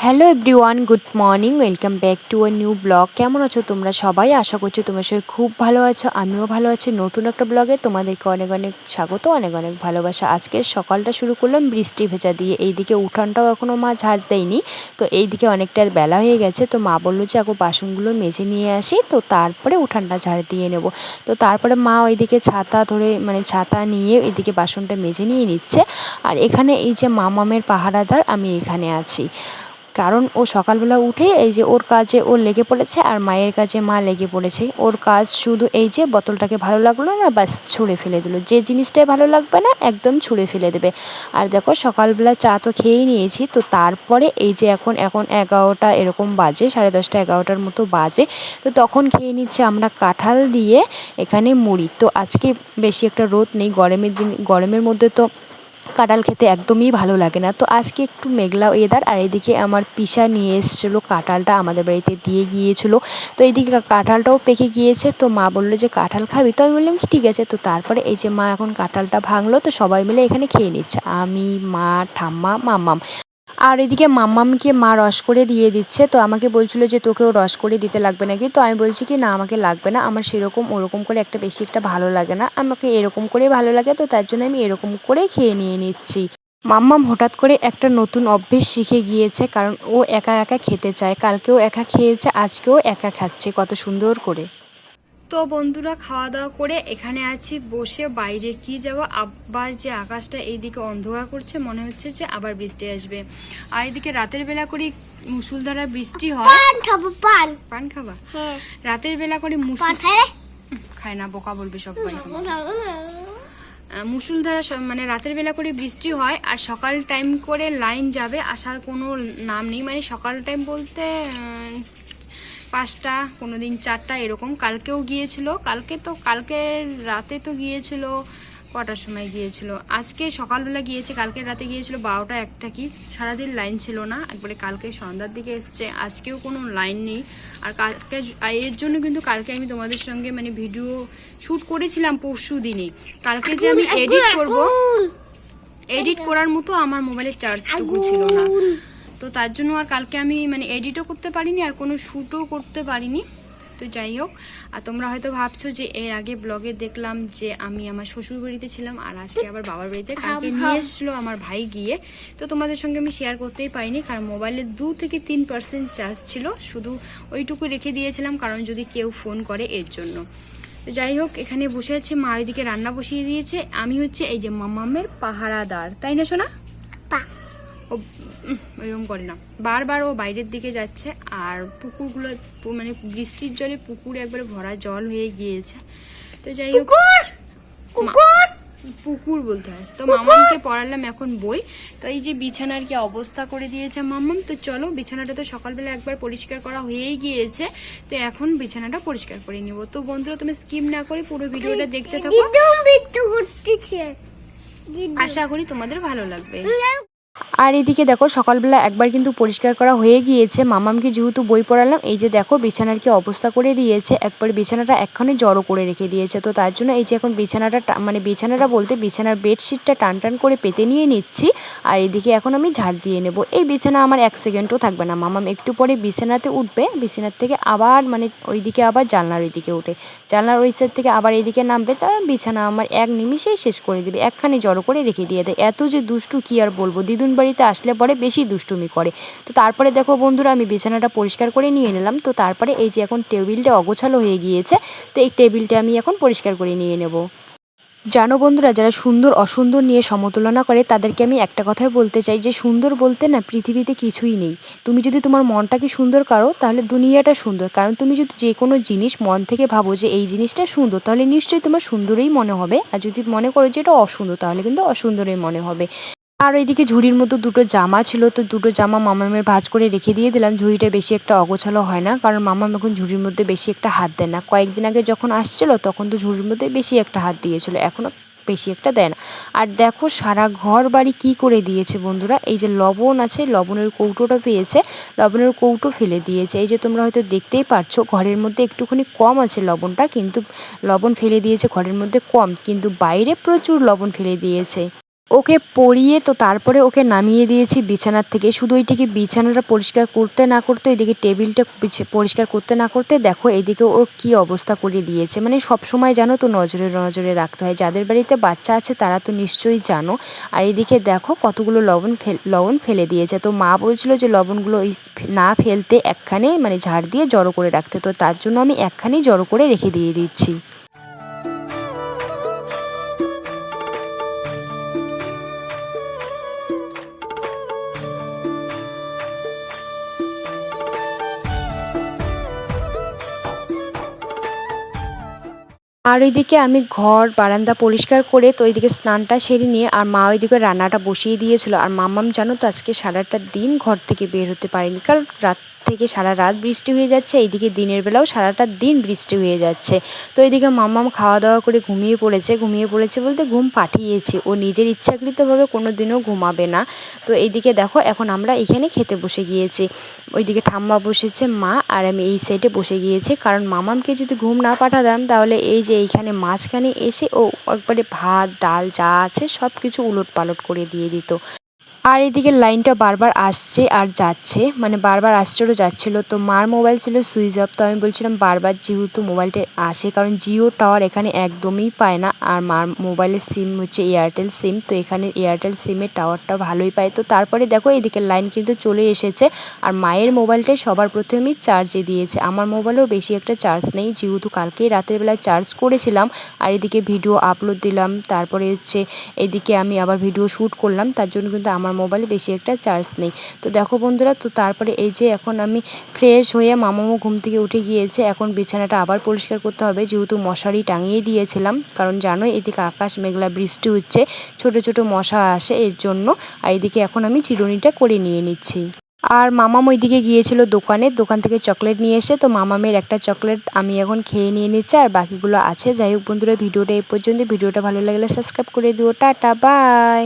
Hello everyone, good morning. Welcome back to a new blog. কেমন আছো তোমরা সবাই? আশা করছি তোমার সবাই খুব ভালো আছো, আমিও ভালো আছি। নতুন একটা ব্লগে তোমাদেরকে অনেক অনেক স্বাগত, অনেক অনেক ভালোবাসা। আজকের সকালটা শুরু করলাম বৃষ্টি ভেজা দিয়ে। এইদিকে উঠানটাও এখনও মা ঝাড় দেয়নি, তো এইদিকে অনেকটা বেলা হয়ে গেছে। তো মা বললো যে এখন বাসনগুলো মেজে নিয়ে আসি, তো তারপরে উঠানটা ঝাড় দিয়ে নেব। তো তারপরে মা ওইদিকে ছাতা ধরে ছাতা নিয়ে এইদিকে বাসনটা মেজে নিয়ে নিচ্ছে। আর এখানে এই যে মামামের পাহারাদার, আমি এখানে আছি। কারণ ও সকালবেলা উঠে এই যে ওর কাজে ও লেগে পড়েছে, আর মায়ের কাজে মা লেগে পড়েছে। ওর কাজ শুধু এই যে বোতলটাকে ভালো লাগলো না, বাস ছুঁড়ে ফেলে দিল। যে জিনিসটাই ভালো লাগবে না একদম ছুঁড়ে ফেলে দেবে। আর দেখো সকালবেলা চা তো খেয়েই নিয়েছি, তো তারপরে এই যে এখন 11টা এরকম বাজে, 10:30 11টার মতো বাজে। তো তখন খেয়ে নিচ্ছে আমরা কাঁঠাল দিয়ে এখানে মুড়ি। তো আজকে বেশি একটা রোদ নেই, গরমের মধ্যে তো কাঁঠাল খেতে একদমই ভালো লাগে না। তো আজকে একটু মেঘলা ওয়েদার। আর এদিকে আমার পিসা নিয়ে এসেছিলো কাঁঠালটা, আমাদের বাড়িতে দিয়ে গিয়েছিলো। তো এইদিকে কাঁঠালটাও পেকে গিয়েছে। তো মা বললো যে কাঁঠাল খাবি? তো আমি বললাম ঠিক আছে। তো তারপরে এই যে মা এখন কাঁঠালটা ভাঙলো, তো সবাই মিলে এখানে খেয়ে নিচ্ছে, আমি, মা, ঠাম্মা, মাম্মাম। আর এদিকে মাম্মামকে মা রস করে দিয়ে দিচ্ছে। তো আমাকে বলছিল যে তোকেও রস করে দিতে লাগবে নাকি? তো আমি বলছি কি না, আমাকে লাগবে না, আমার সেরকম ওরকম করে বেশি একটা ভালো লাগে না, আমাকে এরকম করেই ভালো লাগে। তো তার জন্য আমি এরকম করে খেয়ে নিয়ে নিচ্ছি। মাম্মাম হঠাৎ করে একটা নতুন অভ্যেস শিখে গিয়েছে, কারণ ও একা একা খেতে চায়। কালকেও একা খেয়েছে, আজকেও একা খাচ্ছে কত সুন্দর করে। তো বন্ধুরা, খাওয়া দাওয়া করে এখানে আছি বসে। বাইরে কি যাবো, আবার যে আকাশটা এইদিকে অন্ধকার করছে, মনে হচ্ছে যে আবার বৃষ্টি আসবে। আর এদিকে রাতের বেলা করে মুষলধারা বৃষ্টি হয়। পান খাবা? রাতের বেলা করে খায় না, বোকা বলবে সবাই। মুষলধারা রাতের বেলা করে বৃষ্টি হয়, আর সকাল টাইম করে লাইন যাবে, আসার কোনো নাম নেই। সকাল টাইম বলতে 5টা, কোনোদিন 4টা এরকম। কালকেও গিয়েছিল, কালকে রাতে তো গিয়েছিল। কটার সময় গিয়েছিল? আজকে সকালবেলা গিয়েছে, কালকে রাতে গিয়েছিল 12টা 1টা কি। সারাদিন লাইন ছিল না, একবারে কালকে সন্ধ্যার দিকে এসছে। আজকেও কোনো লাইন নেই। আর কালকে এর জন্য কিন্তু কালকে আমি তোমাদের সঙ্গে ভিডিও শ্যুট করেছিলাম পরশু দিনে। কালকে যে আমি এডিট করার মতো আমার মোবাইলের চার্জটুকু ছিল না, তো তার জন্য আর কালকে আমি এডিটও করতে পারিনি, আর কোনো শ্যুটও করতে পারিনি। তো যাই হোক, আর তোমরা হয়তো ভাবছো যে এর আগে ব্লগে দেখলাম যে আমি আমার শ্বশুর বাড়িতে ছিলাম, আর আজকে আবার বাবার বাড়িতে। কালকে নিয়ে এসেছিলো আমার ভাই গিয়ে, তো তোমাদের সঙ্গে আমি শেয়ার করতেই পারিনি, কারণ মোবাইলে 2 থেকে 3% চার্জ ছিল, শুধু ওইটুকু রেখে দিয়েছিলাম, কারণ যদি কেউ ফোন করে এর জন্য। তো যাই হোক, এখানে বসে আছে মা, ওইদিকে রান্না বসিয়ে দিয়েছে। আমি হচ্ছে এই যে মামামের পাহারাদার, তাই না সোনা? ও এরকম করে না, বারবার ও বাইরের দিকে যাচ্ছে। আর পুকুরগুলো বৃষ্টির জলে পুকুরে একবারে ভরা জল হয়ে গিয়েছে। তো যাই হোক, পুকুর বলতে হয়। তো মামামকে পড়ালাম এখন বই। তো এই যে বিছানার কি অবস্থা করে দিয়েছে মামাম। তো চলো, বিছানাটা তো সকালবেলা একবার পরিষ্কার করা হয়েই গিয়েছে, তো এখন বিছানাটা পরিষ্কার করে নিব। তো বন্ধুরা, তুমি স্কিপ না করে পুরো ভিডিওটা দেখতে থাকো, আশা করি তোমাদের ভালো লাগবে। আর এদিকে দেখো সকালবেলা একবার কিন্তু পরিষ্কার করা হয়ে গিয়েছে। মামামকে যেহেতু বই পড়ালাম, এই যে দেখো বিছানার কি অবস্থা করে দিয়েছে, একবার বিছানাটা একখানে জড়ো করে রেখে দিয়েছে। তো তার জন্য এই যে এখন বিছানাটা বলতে বিছানার বেডশিটটা টান টান করে পেতে নিয়ে নিচ্ছি। আর এদিকে এখন আমি ঝাড় দিয়ে নেব। এই বিছানা আমার 1 সেকেন্ডও থাকবে না। মামাম একটু পরে বিছানাতে উঠবে, বিছানার থেকে আবার ওইদিকে আবার জানলার ওইদিকে উঠে, জানলার ওই সাইড থেকে আবার এইদিকে নামবে। তার বিছানা আমার 1 নিমিষেই শেষ করে দেবে, একখানে জড়ো করে রেখে দিয়ে দেয়। এত যে দুষ্টু কি আর বলবো, দিদুন বাড়িতে আসলে পরে বেশি দুষ্টুমি করে। তো তারপরে দেখো বন্ধুরা, আমি বিছানাটা পরিষ্কার করে নিয়ে নিলাম। তো তারপরে এই যে এখন টেবিলটা অগোছালো হয়ে গিয়েছে, তো এই টেবিলটা আমি এখন পরিষ্কার করে নিয়ে নেব। জানো বন্ধুরা, যারা সুন্দর অসুন্দর নিয়ে সমতুলনা করে, তাদেরকে আমি একটা কথাই বলতে চাই যে সুন্দর বলতে না পৃথিবীতে কিছুই নেই। তুমি যদি তোমার মনটাকে সুন্দর করো, তাহলে দুনিয়াটা সুন্দর। কারণ তুমি যদি যে কোনো জিনিস মন থেকে ভাবো যে এই জিনিসটা সুন্দর, তাহলে নিশ্চয়ই তোমার সুন্দরই মনে হবে। আর যদি মনে করো যে এটা অসুন্দর, তাহলে কিন্তু অসুন্দরই মনে হবে। আর ওইদিকে ঝুড়ির মতো 2টো জামা ছিল, তো 2টো জামা মামামের ভাঁজ করে রেখে দিয়ে দিলাম। ঝুড়িটা বেশি একটা অগোছালো হয় না, কারণ মামাম এখন ঝুড়ির মধ্যে বেশি একটা হাত দেয় না। কয়েকদিন আগে যখন আসছিল তখন তো ঝুড়ির মধ্যে বেশি একটা হাত দিয়েছিল, এখনও বেশি একটা দেয় না। আর দেখো সারা ঘর বাড়ি কী করে দিয়েছে বন্ধুরা। এই যে লবণ আছে, লবণের কৌটোটা পেয়েছে, লবণের কৌটো ফেলে দিয়েছে। এই যে তোমরা হয়তো দেখতেই পারছো, ঘরের মধ্যে একটুখানি কম আছে লবণটা, কিন্তু লবণ ফেলে দিয়েছে ঘরের মধ্যে কম, কিন্তু বাইরে প্রচুর লবণ ফেলে দিয়েছে। ওকে পরিয়ে তো তারপরে ওকে নামিয়ে দিয়েছি বিছানার থেকে। শুধু ওইদিকে বিছানাটা পরিষ্কার করতে না করতে, এদিকে টেবিলটা পরিষ্কার করতে না করতে দেখো এদিকে ওর কী অবস্থা করে দিয়েছে। মানে সবসময় জানো তো নজরে নজরে রাখতে হয়, যাদের বাড়িতে বাচ্চা আছে তারা তো নিশ্চয়ই জানো। আর এদিকে দেখো কতগুলো লবণ ফেলে দিয়েছে। তো মা বলছিল যে লবণগুলো ওই না ফেলতে একখানে মানে ঝাড় দিয়ে জড়ো করে রাখতে, তো তার জন্য আমি একখানেই জড়ো করে রেখে দিয়ে দিচ্ছি। আর ওইদিকে আমি ঘর বারান্দা পরিষ্কার করে তো ওইদিকে স্নানটা সেরে নিয়ে আর মা ওইদিকে রান্নাটা বসিয়ে দিয়েছিল। আর মাম্মাম জানো তো আজকে সারাটা দিন ঘর থেকে বের হতে পারেনি, কারণ রাত থেকে সারা রাত বৃষ্টি হয়ে যাচ্ছে, এইদিকে দিনের বেলাও সারাটা দিন বৃষ্টি হয়ে যাচ্ছে। তো এইদিকে মাম্মাম খাওয়া দাওয়া করে ঘুমিয়ে পড়েছে বলতে ঘুম পাঠিয়েছি, ও নিজের ইচ্ছাকৃতভাবে কোনো দিনও ঘুমাবে না। তো এইদিকে দেখো এখন আমরা এখানে খেতে বসে গিয়েছি। ওইদিকে ঠাম্মা বসেছে, মা আর আমি এই সাইডে বসে গিয়েছি, কারণ মামামকে যদি ঘুম না পাঠাতাম তাহলে এই যে এইখানে মাঝখানে এসে ও একবারে ভাত ডাল যা আছে সব কিছু উলটপালট করে দিয়ে দিত। আর এদিকে লাইনটা বারবার আসছে আর যাচ্ছে, মানে বারবার আসছিলো যাচ্ছিলো। তো মার মোবাইল ছিল সুইচ অফ, তো আমি বলছিলাম বারবার যেহেতু মোবাইলটা আসে, কারণ জিও টাওয়ার এখানে একদমই পায় না। আর মার মোবাইলের সিম হচ্ছে এয়ারটেল সিম, তো এখানে এয়ারটেল সিমের টাওয়ারটা ভালোই পায়। তো তারপরে দেখো এদিকে লাইন কিন্তু চলে এসেছে। আর মায়ের মোবাইলটাই সবার প্রথমেই চার্জে দিয়েছে, আমার মোবাইলেও বেশি একটা চার্জ নেই, যেহেতু কালকেই রাতের বেলায় চার্জ করেছিলাম। আর এদিকে ভিডিও আপলোড দিলাম, তারপরে হচ্ছে এদিকে আমি আবার ভিডিও শ্যুট করলাম, তার জন্য কিন্তু আমার মোবাইলে বেশি একটা চার্জ নেই। তো দেখো বন্ধুরা, তো তারপরে এই যে এখন আমি ফ্রেশ হয়ে মামামও ঘুম থেকে উঠে গিয়েছে। এখন বিছানাটা আবার পরিষ্কার করতে হবে, যেহেতু মশারি টাঙিয়ে দিয়েছিলাম, কারণ জানোই এদিকে আকাশ মেঘলা বৃষ্টি হচ্ছে, ছোট ছোট মশা আসে এর জন্য। আর এদিকে এখন আমি চিরুনিটা করে নিয়ে নিচ্ছি। আর মামাম ওইদিকে গিয়েছিল দোকান থেকে চকলেট নিয়ে এসে, তো মামামের একটা চকলেট আমি এখন খেয়ে নিয়ে নিচ্ছি, আর বাকিগুলো আছে। যাই হোক বন্ধুরা, ভিডিওটা এই পর্যন্ত। ভিডিওটা ভালো লাগলে সাবস্ক্রাইব করে দিও। Tata bye.